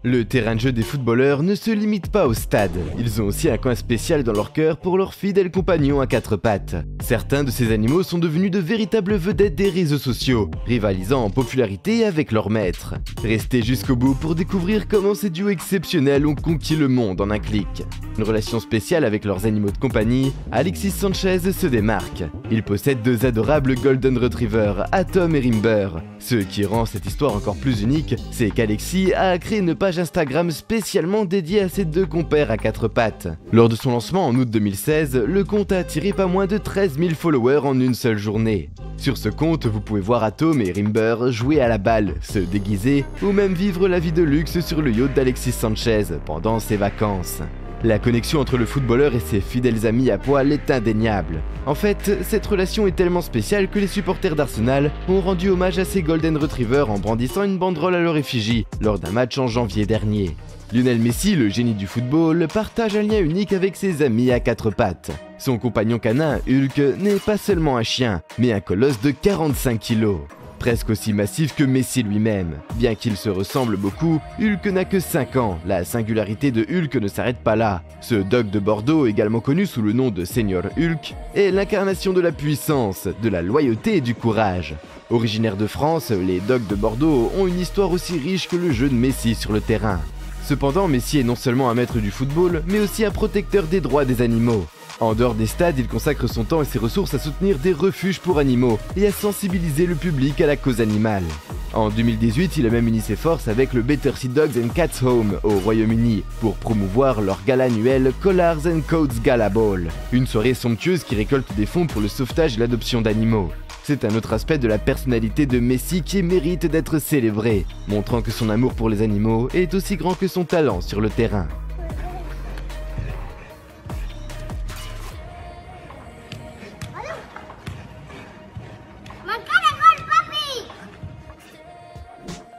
Le terrain de jeu des footballeurs ne se limite pas au stade, ils ont aussi un coin spécial dans leur cœur pour leurs fidèles compagnons à quatre pattes. Certains de ces animaux sont devenus de véritables vedettes des réseaux sociaux, rivalisant en popularité avec leurs maîtres. Restez jusqu'au bout pour découvrir comment ces duos exceptionnels ont conquis le monde en un clic. Une relation spéciale avec leurs animaux de compagnie, Alexis Sanchez se démarque. Il possède deux adorables Golden Retrievers, Atom et Rimber. Ce qui rend cette histoire encore plus unique, c'est qu'Alexis a créé une page Instagram spécialement dédiée à ses deux compères à quatre pattes. Lors de son lancement en août 2016, le compte a attiré pas moins de 13 000 followers en une seule journée. Sur ce compte, vous pouvez voir Atom et Rimber jouer à la balle, se déguiser ou même vivre la vie de luxe sur le yacht d'Alexis Sanchez pendant ses vacances. La connexion entre le footballeur et ses fidèles amis à poil est indéniable. En fait, cette relation est tellement spéciale que les supporters d'Arsenal ont rendu hommage à ces Golden Retrievers en brandissant une banderole à leur effigie lors d'un match en janvier dernier. Lionel Messi, le génie du football, partage un lien unique avec ses amis à quatre pattes. Son compagnon canin, Hulk, n'est pas seulement un chien, mais un colosse de 45 kilos. Presque aussi massif que Messi lui-même. Bien qu'il se ressemble beaucoup, Hulk n'a que 5 ans. La singularité de Hulk ne s'arrête pas là. Ce dog de Bordeaux, également connu sous le nom de Senior Hulk, est l'incarnation de la puissance, de la loyauté et du courage. Originaires de France, les dogs de Bordeaux ont une histoire aussi riche que le jeu de Messi sur le terrain. Cependant, Messi est non seulement un maître du football, mais aussi un protecteur des droits des animaux. En dehors des stades, il consacre son temps et ses ressources à soutenir des refuges pour animaux et à sensibiliser le public à la cause animale. En 2018, il a même uni ses forces avec le Better Sea Dogs and Cats Home au Royaume-Uni pour promouvoir leur gala annuel Collars and Coats Gala Ball, une soirée somptueuse qui récolte des fonds pour le sauvetage et l'adoption d'animaux. C'est un autre aspect de la personnalité de Messi qui mérite d'être célébré, montrant que son amour pour les animaux est aussi grand que son talent sur le terrain.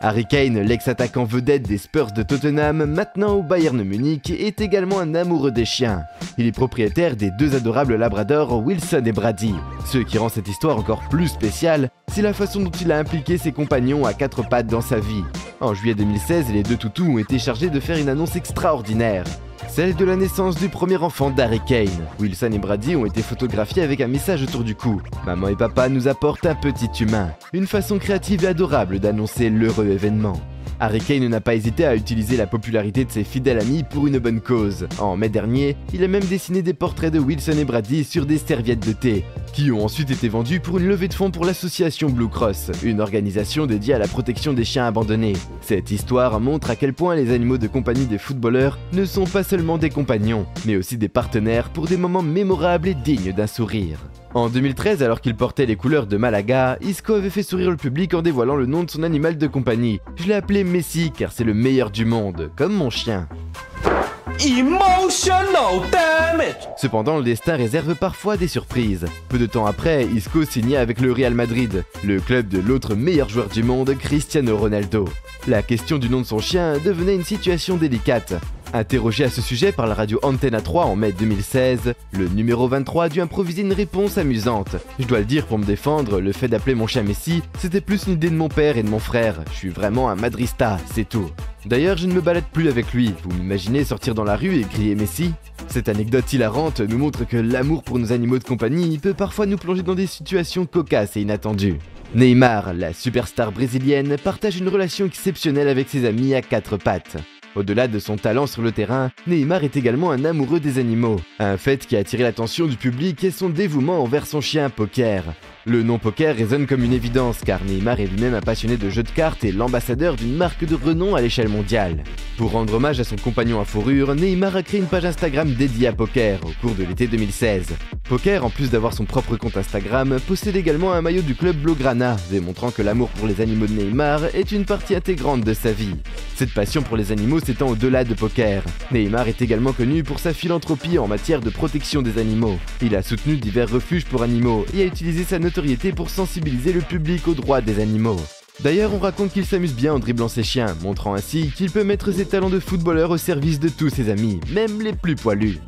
Harry Kane, l'ex-attaquant vedette des Spurs de Tottenham, maintenant au Bayern Munich, est également un amoureux des chiens. Il est propriétaire des deux adorables labradors Wilson et Brady. Ce qui rend cette histoire encore plus spéciale, c'est la façon dont il a impliqué ses compagnons à quatre pattes dans sa vie. En juillet 2016, les deux toutous ont été chargés de faire une annonce extraordinaire. Celle de la naissance du premier enfant d'Harry Kane. Wilson et Brady ont été photographiés avec un message autour du cou. Maman et papa nous apportent un petit humain. Une façon créative et adorable d'annoncer l'heureux événement. Harry Kane n'a pas hésité à utiliser la popularité de ses fidèles amis pour une bonne cause. En mai dernier, il a même dessiné des portraits de Wilson et Brady sur des serviettes de thé, qui ont ensuite été vendus pour une levée de fonds pour l'association Blue Cross, une organisation dédiée à la protection des chiens abandonnés. Cette histoire montre à quel point les animaux de compagnie des footballeurs ne sont pas seulement des compagnons, mais aussi des partenaires pour des moments mémorables et dignes d'un sourire. En 2013, alors qu'il portait les couleurs de Malaga, Isco avait fait sourire le public en dévoilant le nom de son animal de compagnie. Je l'ai appelé Messi car c'est le meilleur du monde, comme mon chien. Emotional damage. Cependant, le destin réserve parfois des surprises. Peu de temps après, Isco signait avec le Real Madrid, le club de l'autre meilleur joueur du monde, Cristiano Ronaldo. La question du nom de son chien devenait une situation délicate. Interrogé à ce sujet par la radio Antena 3 en mai 2016, le numéro 23 a dû improviser une réponse amusante. Je dois le dire pour me défendre, le fait d'appeler mon chien Messi, c'était plus une idée de mon père et de mon frère. Je suis vraiment un madrista, c'est tout. D'ailleurs, je ne me balade plus avec lui. Vous m'imaginez sortir dans la rue et crier Messi? Cette anecdote hilarante nous montre que l'amour pour nos animaux de compagnie peut parfois nous plonger dans des situations cocasses et inattendues. Neymar, la superstar brésilienne, partage une relation exceptionnelle avec ses amis à quatre pattes. Au-delà de son talent sur le terrain, Neymar est également un amoureux des animaux. Un fait qui a attiré l'attention du public est son dévouement envers son chien Poker. Le nom Poker résonne comme une évidence car Neymar est lui-même un passionné de jeux de cartes et l'ambassadeur d'une marque de renom à l'échelle mondiale. Pour rendre hommage à son compagnon à fourrure, Neymar a créé une page Instagram dédiée à Poker au cours de l'été 2016. Poker, en plus d'avoir son propre compte Instagram, possède également un maillot du club Blaugrana, démontrant que l'amour pour les animaux de Neymar est une partie intégrante de sa vie. Cette passion pour les animaux s'étend au-delà de Poker. Neymar est également connu pour sa philanthropie en matière de protection des animaux. Il a soutenu divers refuges pour animaux et a utilisé sa notoriété pour sensibiliser le public aux droits des animaux. D'ailleurs, on raconte qu'il s'amuse bien en dribblant ses chiens, montrant ainsi qu'il peut mettre ses talents de footballeur au service de tous ses amis, même les plus poilus.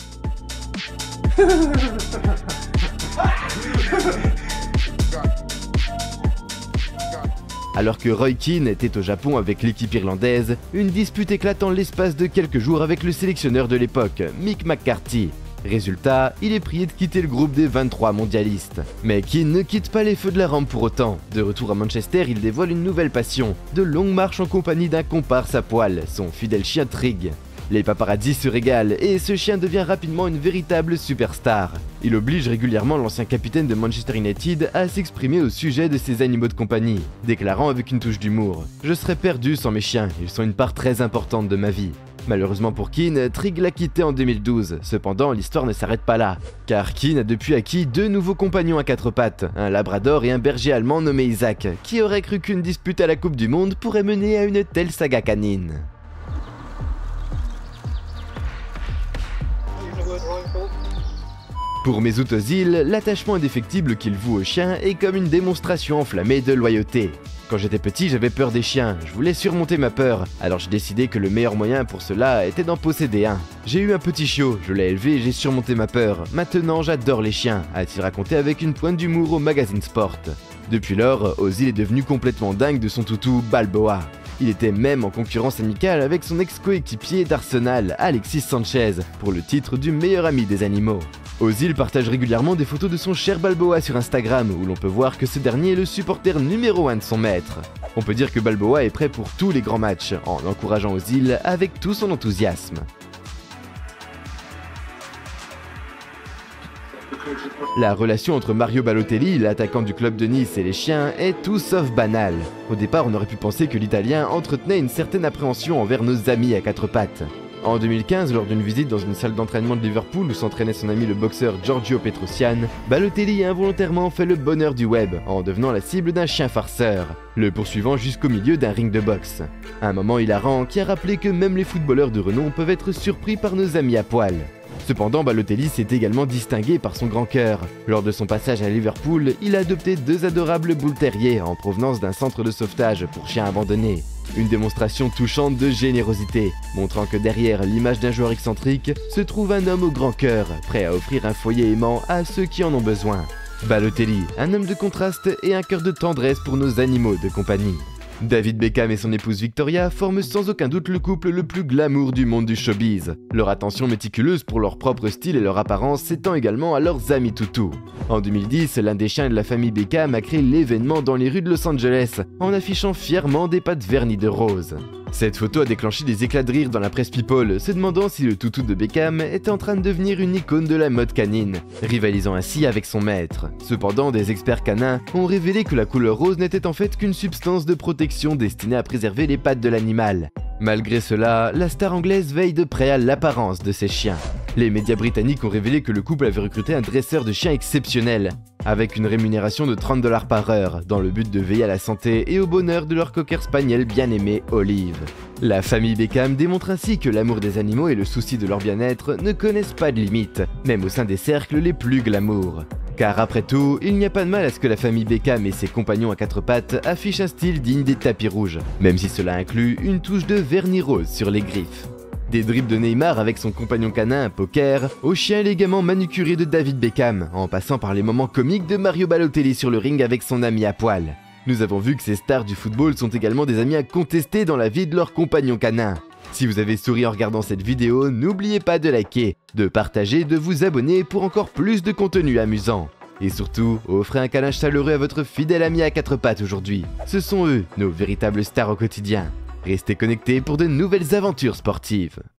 Alors que Roy Keane était au Japon avec l'équipe irlandaise, une dispute éclate en l'espace de quelques jours avec le sélectionneur de l'époque, Mick McCarthy. Résultat, il est prié de quitter le groupe des 23 mondialistes. Mais Keane ne quitte pas les feux de la rampe pour autant. De retour à Manchester, il dévoile une nouvelle passion, de longues marches en compagnie d'un comparse à poil, son fidèle chien Trig. Les paparazzis se régalent et ce chien devient rapidement une véritable superstar. Il oblige régulièrement l'ancien capitaine de Manchester United à s'exprimer au sujet de ses animaux de compagnie, déclarant avec une touche d'humour « Je serais perdu sans mes chiens, ils sont une part très importante de ma vie ». Malheureusement pour Keane, Trig l'a quitté en 2012. Cependant, l'histoire ne s'arrête pas là, car Keane a depuis acquis 2 nouveaux compagnons à 4 pattes, un labrador et un berger allemand nommé Isaac. Qui aurait cru qu'une dispute à la Coupe du Monde pourrait mener à une telle saga canine? Pour Mesut Özil, l'attachement indéfectible qu'il voue aux chiens est comme une démonstration enflammée de loyauté. Quand j'étais petit, j'avais peur des chiens, je voulais surmonter ma peur, alors j'ai décidé que le meilleur moyen pour cela était d'en posséder un. J'ai eu un petit chiot, je l'ai élevé et j'ai surmonté ma peur. Maintenant j'adore les chiens, a-t-il raconté avec une pointe d'humour au magazine Sport. Depuis lors, Özil est devenu complètement dingue de son toutou Balboa. Il était même en concurrence amicale avec son ex-coéquipier d'Arsenal, Alexis Sanchez, pour le titre du meilleur ami des animaux. Özil partage régulièrement des photos de son cher Balboa sur Instagram, où l'on peut voir que ce dernier est le supporter numéro 1 de son maître. On peut dire que Balboa est prêt pour tous les grands matchs, en encourageant Özil avec tout son enthousiasme. La relation entre Mario Balotelli, l'attaquant du club de Nice, et les chiens est tout sauf banale. Au départ, on aurait pu penser que l'Italien entretenait une certaine appréhension envers nos amis à 4 pattes. En 2015, lors d'une visite dans une salle d'entraînement de Liverpool où s'entraînait son ami le boxeur Giorgio Petrosian, Balotelli a involontairement fait le bonheur du web en devenant la cible d'un chien farceur, le poursuivant jusqu'au milieu d'un ring de boxe. Un moment hilarant qui a rappelé que même les footballeurs de renom peuvent être surpris par nos amis à poil. Cependant, Balotelli s'est également distingué par son grand cœur. Lors de son passage à Liverpool, il a adopté 2 adorables boules terriers en provenance d'un centre de sauvetage pour chiens abandonnés. Une démonstration touchante de générosité, montrant que derrière l'image d'un joueur excentrique se trouve un homme au grand cœur, prêt à offrir un foyer aimant à ceux qui en ont besoin. Balotelli, un homme de contraste et un cœur de tendresse pour nos animaux de compagnie. David Beckham et son épouse Victoria forment sans aucun doute le couple le plus glamour du monde du showbiz. Leur attention méticuleuse pour leur propre style et leur apparence s'étend également à leurs amis toutous. En 2010, l'un des chiens de la famille Beckham a créé l'événement dans les rues de Los Angeles, en affichant fièrement des pattes vernies de rose. Cette photo a déclenché des éclats de rire dans la presse people, se demandant si le toutou de Beckham était en train de devenir une icône de la mode canine, rivalisant ainsi avec son maître. Cependant, des experts canins ont révélé que la couleur rose n'était en fait qu'une substance de protection destinée à préserver les pattes de l'animal. Malgré cela, la star anglaise veille de près à l'apparence de ses chiens. Les médias britanniques ont révélé que le couple avait recruté un dresseur de chiens exceptionnel, avec une rémunération de 30 $ par heure, dans le but de veiller à la santé et au bonheur de leur cocker spaniel bien-aimé Olive. La famille Beckham démontre ainsi que l'amour des animaux et le souci de leur bien-être ne connaissent pas de limites, même au sein des cercles les plus glamour. Car après tout, il n'y a pas de mal à ce que la famille Beckham et ses compagnons à 4 pattes affichent un style digne des tapis rouges, même si cela inclut une touche de vernis rose sur les griffes. Des dribbles de Neymar avec son compagnon canin Poker, aux chiens élégamment manucurés de David Beckham, en passant par les moments comiques de Mario Balotelli sur le ring avec son ami à poil. Nous avons vu que ces stars du football sont également des amis à contester dans la vie de leurs compagnons canins. Si vous avez souri en regardant cette vidéo, n'oubliez pas de liker, de partager, de vous abonner pour encore plus de contenu amusant. Et surtout, offrez un câlin chaleureux à votre fidèle ami à 4 pattes aujourd'hui. Ce sont eux, nos véritables stars au quotidien. Restez connectés pour de nouvelles aventures sportives.